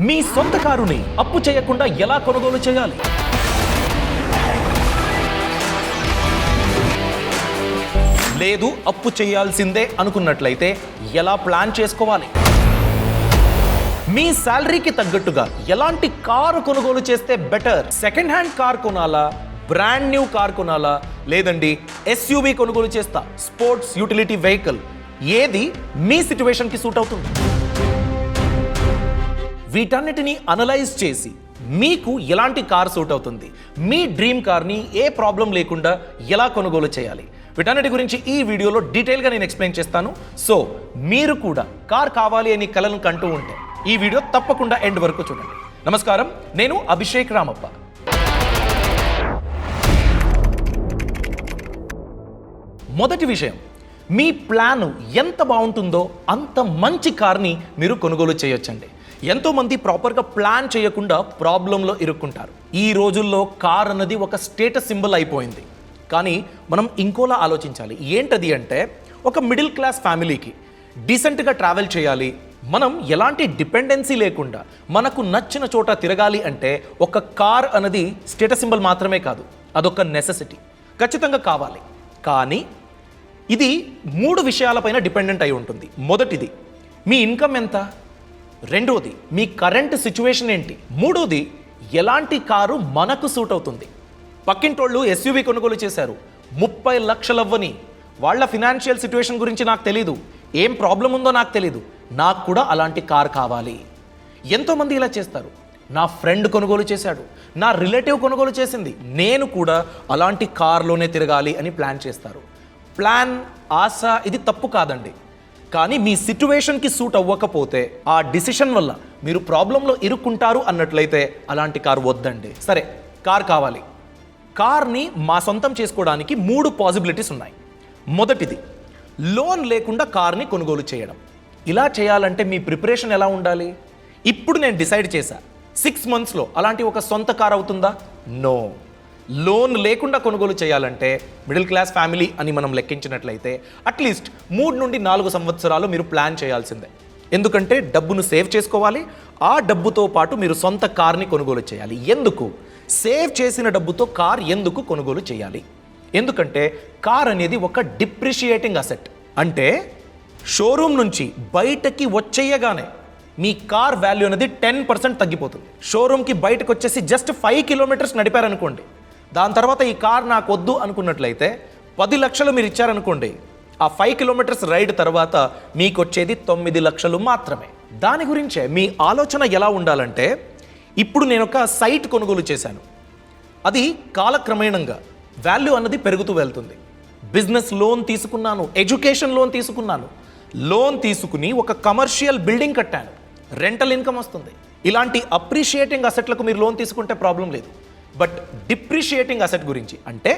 మీ సొంత కారుని అప్పు చేయకుండా ఎలా కొనుగోలు చేయాలి? లేదు అప్పు చేయాల్సిందే అనుకున్నట్లయితే ఎలా ప్లాన్ చేసుకోవాలి? మీ శాలరీకి తగ్గట్టుగా ఎలాంటి కారు కొనుగోలు చేస్తే బెటర్? సెకండ్ హ్యాండ్ కార్ కొనాలా, బ్రాండ్ న్యూ కార్ కొనాలా, లేదండి ఎస్యూవీ కొనుగోలు చేస్తా, స్పోర్ట్స్ యూటిలిటీ వెహికల్, ఏది మీ సిచ్యువేషన్కి సూట్ అవుతుంది? వీటన్నిటిని అనలైజ్ చేసి మీకు ఎలాంటి కార్ సూట్ అవుతుంది, మీ డ్రీమ్ కార్ని ఏ ప్రాబ్లం లేకుండా ఎలా కొనుగోలు చేయాలి, వీటన్నిటి గురించి ఈ వీడియోలో డీటెయిల్గా నేను ఎక్స్ప్లెయిన్ చేస్తాను. సో మీరు కూడా కార్ కావాలి అని కలను కంటూ ఉంటే ఈ వీడియో తప్పకుండా ఎండ్ వరకు చూడండి. నమస్కారం, నేను అభిషేక్ రామప్ప. మొదటి విషయం, మీ ప్లాన్ ఎంత బాగుంటుందో అంత మంచి కార్ని మీరు కొనుగోలు చేయొచ్చండి. ఎంతోమంది ప్రాపర్గా ప్లాన్ చేయకుండా ప్రాబ్లంలో ఇరుక్కుంటారు. ఈ రోజుల్లో కార్ అన్నది ఒక స్టేటస్ సింబల్ అయిపోయింది. కానీ మనం ఇంకోలా ఆలోచించాలి. ఏంటది అంటే, ఒక మిడిల్ క్లాస్ ఫ్యామిలీకి డీసెంట్గా ట్రావెల్ చేయాలి, మనం ఎలాంటి డిపెండెన్సీ లేకుండా మనకు నచ్చిన చోట తిరగాలి అంటే ఒక కార్ అన్నది స్టేటస్ సింబల్ మాత్రమే కాదు, అదొక నెసెసిటీ, ఖచ్చితంగా కావాలి. కానీ ఇది 3 విషయాలపైన డిపెండెంట్ అయి ఉంటుంది. మొదటిది, మీ ఇన్కమ్ ఎంత? రెండోది, మీ కరెంట్ సిచ్యువేషన్ ఏంటి? మూడోది, ఎలాంటి కారు మనకు సూట్ అవుతుంది? పక్కింటోళ్ళు ఎస్యూవీ కొనుగోలు చేశారు, 30 లక్షలు అవ్వని, వాళ్ళ ఫినాన్షియల్ సిచ్యువేషన్ గురించి నాకు తెలీదు, ఏం ప్రాబ్లం ఉందో నాకు తెలీదు, నాకు కూడా అలాంటి కార్ కావాలి. ఎంతోమంది ఇలా చేస్తారు. నా ఫ్రెండ్ కొనుగోలు చేశాడు, నా రిలేటివ్ కొనుగోలు చేసింది, నేను కూడా అలాంటి కార్లోనే తిరగాలి అని ప్లాన్ చేస్తారు. ప్లాన్, ఆశ ఇది తప్పు కాదండి. కానీ మీ సిచ్యువేషన్కి సూట్ అవ్వకపోతే ఆ డిసిషన్ వల్ల మీరు ప్రాబ్లంలో ఇరుక్కుంటారు అన్నట్లయితే అలాంటి కారు వద్దండి. సరే, కార్ కావాలి. కార్ని మా సొంతం చేసుకోవడానికి 3 పాసిబిలిటీస్ ఉన్నాయి. మొదటిది, లోన్ లేకుండా కార్ని కొనుగోలు చేయడం. ఇలా చేయాలంటే మీ ప్రిపరేషన్ ఎలా ఉండాలి? ఇప్పుడు నేను డిసైడ్ చేశా, 6 మంత్స్లో అలాంటి ఒక సొంత కార్ అవుతుందా? నో. లోన్ లేకుండా కొనుగోలు చేయాలంటే మిడిల్ క్లాస్ ఫ్యామిలీ అని మనం లెక్కించినట్లయితే అట్లీస్ట్ 3 నుండి 4 సంవత్సరాలు మీరు ప్లాన్ చేయాల్సిందే. ఎందుకంటే డబ్బును సేవ్ చేసుకోవాలి, ఆ డబ్బుతో పాటు మీరు సొంత కార్ని కొనుగోలు చేయాలి. ఎందుకు? సేవ్ చేసిన డబ్బుతో కార్ ఎందుకు కొనుగోలు చేయాలి? ఎందుకంటే కార్ అనేది ఒక డిప్రిషియేటింగ్ అసెట్. అంటే షోరూమ్ నుంచి బయటకి వచ్చేయగానే మీ కార్ వాల్యూ అనేది 10% తగ్గిపోతుంది. షోరూమ్కి బయటకు వచ్చేసి జస్ట్ 5 కిలోమీటర్స్ నడిపారనుకోండి, దాని తర్వాత ఈ కార్ నాకు వద్దు అనుకున్నట్లయితే 10 లక్షలు మీరు ఇచ్చారనుకోండి, ఆ 5 కిలోమీటర్స్ రైడ్ తర్వాత మీకు వచ్చేది 9 లక్షలు మాత్రమే. దాని గురించే మీ ఆలోచన ఎలా ఉండాలంటే, ఇప్పుడు నేను ఒక సైట్ కొనుగోలు చేశాను, అది కాలక్రమేణంగా వాల్యూ అన్నది పెరుగుతూ వెళ్తుంది. బిజినెస్ లోన్ తీసుకున్నాను, ఎడ్యుకేషన్ లోన్ తీసుకున్నాను, లోన్ తీసుకుని ఒక కమర్షియల్ బిల్డింగ్ కట్టాను, రెంటల్ ఇన్కమ్ వస్తుంది. ఇలాంటి అప్రిషియేటింగ్ అసెట్లకు మీరు లోన్ తీసుకుంటే ప్రాబ్లం లేదు. బట్ డిప్రిషియేటింగ్ అసెట్ గురించి, అంటే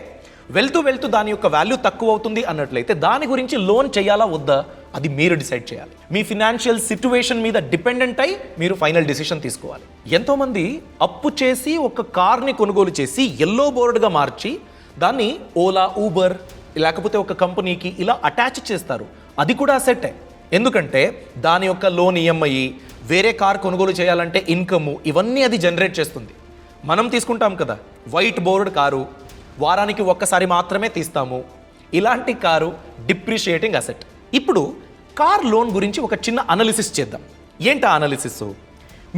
వెళ్తూ దాని యొక్క వాల్యూ తక్కువ అవుతుంది అన్నట్లయితే దాని గురించి లోన్ చేయాలా వద్దా అది మీరు డిసైడ్ చేయాలి. మీ ఫినాన్షియల్ సిచ్యువేషన్ మీద డిపెండెంట్ అయి మీరు ఫైనల్ డిసిషన్ తీసుకోవాలి. ఎంతోమంది అప్పు చేసి ఒక కార్ని కొనుగోలు చేసి ఎల్లో బోర్డుగా మార్చి దాన్ని ఓలా, ఊబర్ లేకపోతే ఒక కంపెనీకి ఇలా అటాచ్ చేస్తారు. అది కూడా అసెట్టే. ఎందుకంటే దాని యొక్క లోన్ ఈఎంఐ, వేరే కార్ కొనుగోలు చేయాలంటే ఇన్కమ్, ఇవన్నీ అది జనరేట్ చేస్తుంది. మనం తీసుకుంటాం కదా వైట్ బోర్డ్ కారు, వారానికి ఒక్కసారి మాత్రమే తీస్తాము, ఇలాంటి కారు డిప్రిషియేటింగ్ అసెట్. ఇప్పుడు కార్ లోన్ గురించి ఒక చిన్న అనాలిసిస్ చేద్దాం. ఏంటి ఆ అనాలిసిస్?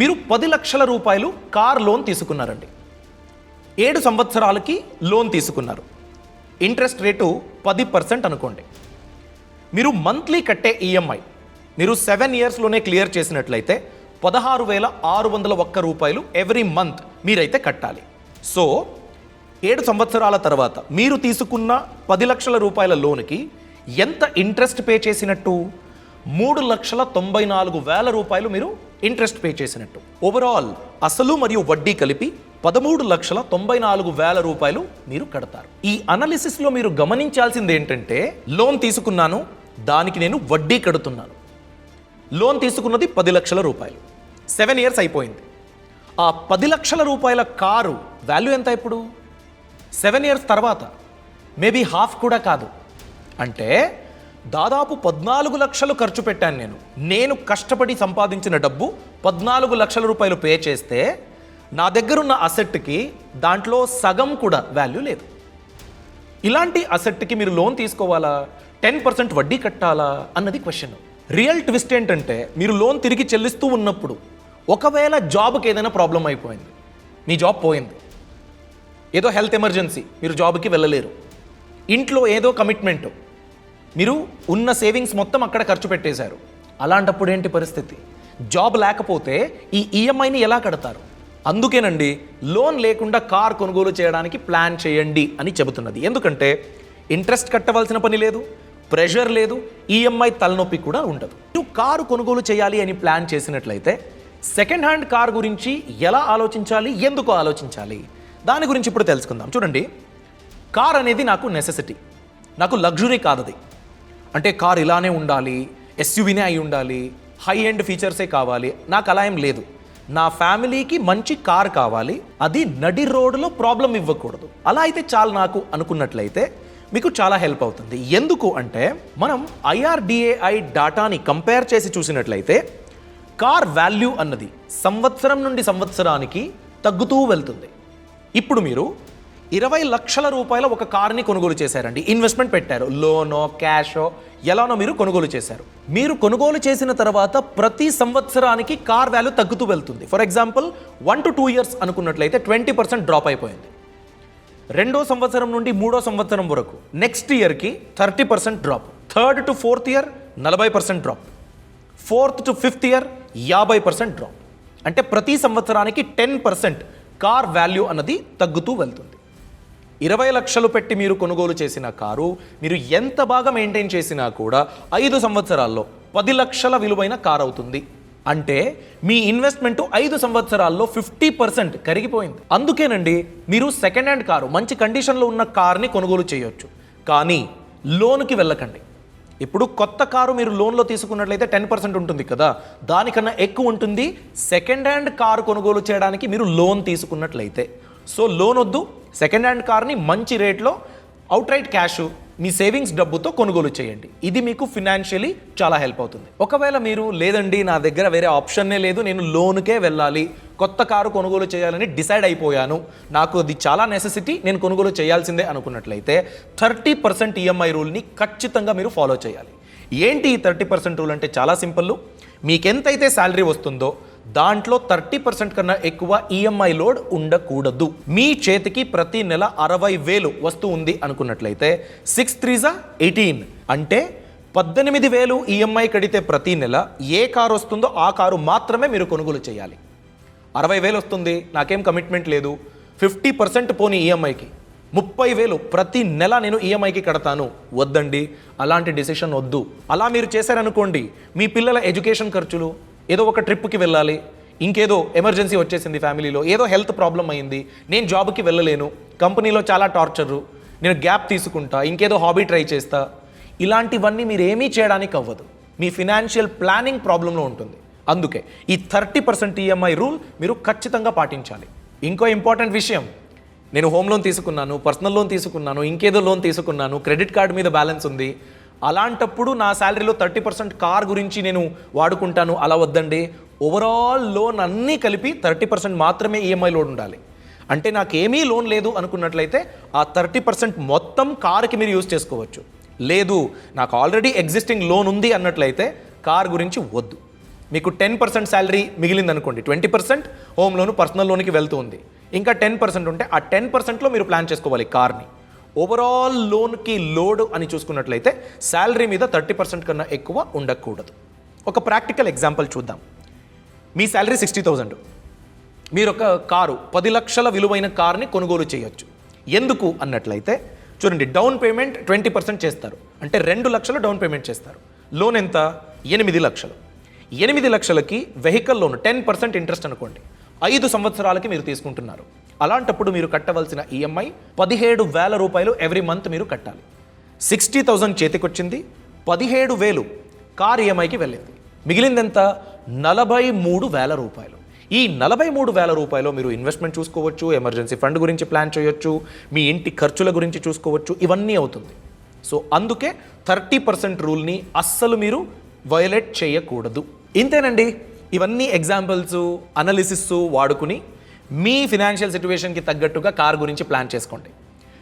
మీరు 10 లక్షల రూపాయలు కార్ లోన్ తీసుకున్నారండి, 7 సంవత్సరాలకి లోన్ తీసుకున్నారు, ఇంట్రెస్ట్ రేటు 10% అనుకోండి. మీరు మంత్లీ కట్టే ఈఎంఐ మీరు 7 ఇయర్స్లోనే క్లియర్ చేసినట్లయితే 16,601 రూపాయలు ఎవ్రీ మంత్ మీరైతే కట్టాలి. సో 7 సంవత్సరాల తర్వాత మీరు తీసుకున్న 10 లక్షల రూపాయల లోన్కి ఎంత ఇంట్రెస్ట్ పే చేసినట్టు? 3,94,000 రూపాయలు మీరు ఇంట్రెస్ట్ పే చేసినట్టు. ఓవరాల్ అసలు మరియు వడ్డీ కలిపి 13,94,000 రూపాయలు మీరు కడతారు. ఈ అనాలిసిస్లో మీరు గమనించాల్సింది ఏంటంటే, లోన్ తీసుకున్నాను, దానికి నేను వడ్డీ కడుతున్నాను. లోన్ తీసుకున్నది 10 లక్షల రూపాయలు, 7 ఇయర్స్ అయిపోయింది. ఆ 10 లక్షల రూపాయల కారు వాల్యూ ఎంత ఇప్పుడు? 7 ఇయర్స్ తర్వాత మేబీ హాఫ్ కూడా కాదు. అంటే దాదాపు 14 లక్షలు ఖర్చు పెట్టాను. నేను కష్టపడి సంపాదించిన డబ్బు 14 లక్షల రూపాయలు పే చేస్తే నా దగ్గరున్న అసెట్కి దాంట్లో సగం కూడా వాల్యూ లేదు. ఇలాంటి అసెట్కి మీరు లోన్ తీసుకోవాలా, 10% వడ్డీ కట్టాలా అన్నది క్వశ్చన్. రియల్ ట్విస్ట్ ఏంటంటే, మీరు లోన్ తిరిగి చెల్లిస్తూ ఉన్నప్పుడు ఒకవేళ జాబ్కి ఏదైనా ప్రాబ్లం అయిపోయింది, మీ జాబ్ పోయింది, ఏదో హెల్త్ ఎమర్జెన్సీ, మీరు జాబ్కి వెళ్ళలేరు, ఇంట్లో ఏదో కమిట్మెంట్, మీరు ఉన్న సేవింగ్స్ మొత్తం అక్కడ ఖర్చు పెట్టేశారు, అలాంటప్పుడు ఏంటి పరిస్థితి? జాబ్ లేకపోతే ఈ ఈఎంఐని ఎలా కడతారు? అందుకేనండి లోన్ లేకుండా కార్ కొనుగోలు చేయడానికి ప్లాన్ చేయండి అని చెబుతున్నది. ఎందుకంటే ఇంట్రెస్ట్ కట్టవలసిన పని లేదు, ప్రెషర్ లేదు, ఈఎంఐ తలనొప్పి కూడా ఉండదు. మీరు కారు కొనుగోలు చేయాలి అని ప్లాన్ చేసినట్లయితే సెకండ్ హ్యాండ్ కార్ గురించి ఎలా ఆలోచించాలి, ఎందుకు ఆలోచించాలి, దాని గురించి ఇప్పుడు తెలుసుకుందాం. చూడండి, కార్ అనేది నాకు నెసెసిటీ, నాకు లగ్జరీ కాదది. అంటే కార్ ఇలానే ఉండాలి, ఎస్యూవీనే అయి ఉండాలి, హై ఎండ్ ఫీచర్సే కావాలి, నాకు అలా ఏం లేదు. నా ఫ్యామిలీకి మంచి కార్ కావాలి, అది నడి రోడ్లో ప్రాబ్లం ఇవ్వకూడదు, అలా అయితే చాలు నాకు అనుకున్నట్లయితే మీకు చాలా హెల్ప్ అవుతుంది. ఎందుకు అంటే, మనం IRDAI డాటాని కంపేర్ చేసి చూసినట్లయితే కార్ వాల్యూ అన్నది సంవత్సరం నుండి సంవత్సరానికి తగ్గుతూ వెళ్తుంది. ఇప్పుడు మీరు 20 లక్షల రూపాయల ఒక కార్ని కొనుగోలు చేశారండి, ఇన్వెస్ట్మెంట్ పెట్టారు, లోనో క్యాషో ఎలానో మీరు కొనుగోలు చేశారు. మీరు కొనుగోలు చేసిన తర్వాత ప్రతి సంవత్సరానికి కార్ వాల్యూ తగ్గుతూ వెళ్తుంది. ఫర్ ఎగ్జాంపుల్ 1 to 2 years అనుకున్నట్లయితే 20% డ్రాప్ అయిపోయింది. 2వ సంవత్సరం నుండి 3వ సంవత్సరం వరకు నెక్స్ట్ ఇయర్కి 30% drop, 3rd to 4th year 40% drop, 4th to 5th year 50% drop. అంటే ప్రతి సంవత్సరానికి 10% కార్ వాల్యూ అన్నది తగ్గుతూ వెళ్తుంది. 20 లక్షలు పెట్టి మీరు కొనుగోలు చేసిన కారు మీరు ఎంత బాగా మెయింటైన్ చేసినా కూడా 5 సంవత్సరాల్లో 10 లక్షల విలువైన కారు అవుతుంది. అంటే మీ ఇన్వెస్ట్మెంట్ 5 సంవత్సరాల్లో 50% కరిగిపోయింది. అందుకేనండి మీరు సెకండ్ హ్యాండ్ కారు, మంచి కండిషన్లో ఉన్న కార్ని కొనుగోలు చేయొచ్చు, కానీ లోన్కి వెళ్ళకండి. ఇప్పుడు కొత్త కారు మీరు లోన్లో తీసుకున్నట్లయితే 10% ఉంటుంది కదా, దానికన్నా ఎక్కువ ఉంటుంది సెకండ్ హ్యాండ్ కారు కొనుగోలు చేయడానికి మీరు లోన్ తీసుకున్నట్లయితే. సో లోన్ వద్దు, సెకండ్ హ్యాండ్ కార్ని మంచి రేట్లో అవుట్ రైట్ క్యాష్ మీ సేవింగ్స్ డబ్బుతో కొనుగోలు చేయండి. ఇది మీకు ఫినాన్షియలీ చాలా హెల్ప్ అవుతుంది. ఒకవేళ మీరు లేదండి నా దగ్గర వేరే ఆప్షన్నే లేదు, నేను లోన్కే వెళ్ళాలి, కొత్త కారు కొనుగోలు చేయాలని డిసైడ్ అయిపోయాను, నాకు అది చాలా నెసెసిటీ, నేను కొనుగోలు చేయాల్సిందే అనుకున్నట్లయితే 30% ఈఎంఐ రూల్ని ఖచ్చితంగా మీరు ఫాలో చేయాలి. ఏంటి ఈ 30% రూల్ అంటే చాలా సింపుల్. మీకెంతైతే శాలరీ వస్తుందో దాంట్లో 30% కన్నా ఎక్కువ ఈఎంఐ లోడ్ ఉండకూడదు. మీ చేతికి ప్రతి నెల 60,000 వస్తూ ఉంది అనుకున్నట్లయితే 6 3s 18 అంటే 18,000 ఈఎంఐ కడితే ప్రతి నెల ఏ కారు వస్తుందో ఆ కారు మాత్రమే మీరు కొనుగోలు చేయాలి. 60,000 వస్తుంది, నాకేం కమిట్మెంట్ లేదు, 50% పోనీ ఈఎంఐకి, 30,000 ప్రతి నెల నేను ఈఎంఐకి కడతాను, వద్దండి, అలాంటి డిసిషన్ వద్దు. అలా మీరు చేశారనుకోండి, మీ పిల్లల ఎడ్యుకేషన్ ఖర్చులు, ఏదో ఒక ట్రిప్కి వెళ్ళాలి, ఇంకేదో ఎమర్జెన్సీ వచ్చేసింది ఫ్యామిలీలో, ఏదో హెల్త్ ప్రాబ్లం అయింది, నేను జాబ్కి వెళ్ళలేను, కంపెనీలో చాలా టార్చరు, నేను గ్యాప్ తీసుకుంటా, ఇంకేదో హాబీ ట్రై చేస్తా, ఇలాంటివన్నీ మీరు ఏమీ చేయడానికి అవ్వదు. మీ ఫినాన్షియల్ ప్లానింగ్ ప్రాబ్లంలో ఉంటుంది. అందుకే ఈ 30% ఈఎంఐ రూల్ మీరు ఖచ్చితంగా పాటించాలి. ఇంకో ఇంపార్టెంట్ విషయం, నేను హోమ్ లోన్ తీసుకున్నాను, పర్సనల్ లోన్ తీసుకున్నాను, ఇంకేదో లోన్ తీసుకున్నాను, క్రెడిట్ కార్డు మీద బ్యాలెన్స్ ఉంది, అలాంటప్పుడు నా శాలరీలో 30% కార్ గురించి నేను వాడుకుంటాను, అలా వద్దండి. ఓవరాల్ లోన్ అన్నీ కలిపి 30% మాత్రమే ఈఎంఐ లోన్ ఉండాలి. అంటే నాకేమీ లోన్ లేదు అనుకున్నట్లయితే ఆ 30% మొత్తం కార్కి మీరు యూజ్ చేసుకోవచ్చు. లేదు నాకు ఆల్రెడీ ఎగ్జిస్టింగ్ లోన్ ఉంది అన్నట్లయితే కార్ గురించి వద్దు. మీకు 10% శాలరీ మిగిలింది అనుకోండి, 20% హోమ్ లోను, పర్సనల్ లోన్కి వెళ్తూ ఉంది, ఇంకా 10% ఉంటే ఆ 10%లో మీరు ప్లాన్ చేసుకోవాలి కార్ని. ఓవరాల్ లోన్కి లోడ్ అని చూసుకున్నట్లయితే శాలరీ మీద 30% కన్నా ఎక్కువ ఉండకూడదు. ఒక ప్రాక్టికల్ ఎగ్జాంపుల్ చూద్దాం. మీ శాలరీ 60,000, మీరు ఒక కారు 10 లక్షల విలువైన కార్ని కొనుగోలు చేయొచ్చు. ఎందుకు అన్నట్లయితే చూడండి, డౌన్ పేమెంట్ 20% చేస్తారు, అంటే 2 లక్షలు డౌన్ పేమెంట్ చేస్తారు. లోన్ ఎంత? 8 లక్షలు. 8 లక్షలకి వెహికల్ లోన్ 10% ఇంట్రెస్ట్ అనుకోండి, 5 సంవత్సరాలకి మీరు తీసుకుంటున్నారు. అలాంటప్పుడు మీరు కట్టవలసిన ఈఎంఐ 17,000 రూపాయలు ఎవ్రీ మంత్ మీరు కట్టాలి. 60,000 చేతికొచ్చింది, 17,000 కార్ ఈఎంఐకి వెళ్ళింది, మిగిలిందెంత? 43,000 రూపాయలు. ఈ 43,000 రూపాయలు మీరు ఇన్వెస్ట్మెంట్ చూసుకోవచ్చు, ఎమర్జెన్సీ ఫండ్ గురించి ప్లాన్ చేయొచ్చు, మీ ఇంటి ఖర్చుల గురించి చూసుకోవచ్చు, ఇవన్నీ అవుతుంది. సో అందుకే 30% రూల్ని అస్సలు మీరు వయోలేట్ చేయకూడదు. ఇంతేనండి. ఇవన్నీ ఎగ్జాంపుల్స్, అనాలిసిస్ వాడుకుని మీ ఫినాన్షియల్ సిచ్యువేషన్కి తగ్గట్టుగా కార్ గురించి ప్లాన్ చేసుకోండి.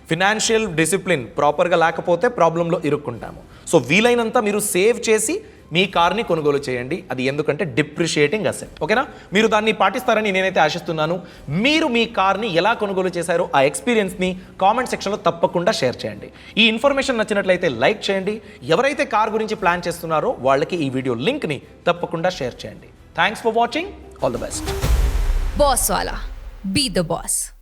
ఫినాన్షియల్ డిసిప్లిన్ ప్రాపర్గా లేకపోతే ప్రాబ్లంలో ఇరుక్కుంటాము. సో వీలైనంత మీరు సేవ్ చేసి మీ కార్ని కొనుగోలు చేయండి. అది ఎందుకంటే డిప్రిషియేటింగ్ అసెట్. ఓకేనా? మీరు దాన్ని పాటిస్తారని నేనైతే ఆశిస్తున్నాను. మీరు మీ కార్ని ఎలా కొనుగోలు చేశారో ఆ ఎక్స్పీరియన్స్ని కామెంట్ సెక్షన్లో తప్పకుండా షేర్ చేయండి. ఈ ఇన్ఫర్మేషన్ నచ్చినట్లయితే లైక్ చేయండి. ఎవరైతే కార్ గురించి ప్లాన్ చేస్తున్నారో వాళ్ళకి ఈ వీడియో లింక్ని తప్పకుండా షేర్ చేయండి. Thanks for watching. All the best. Boss Wala. Be the boss.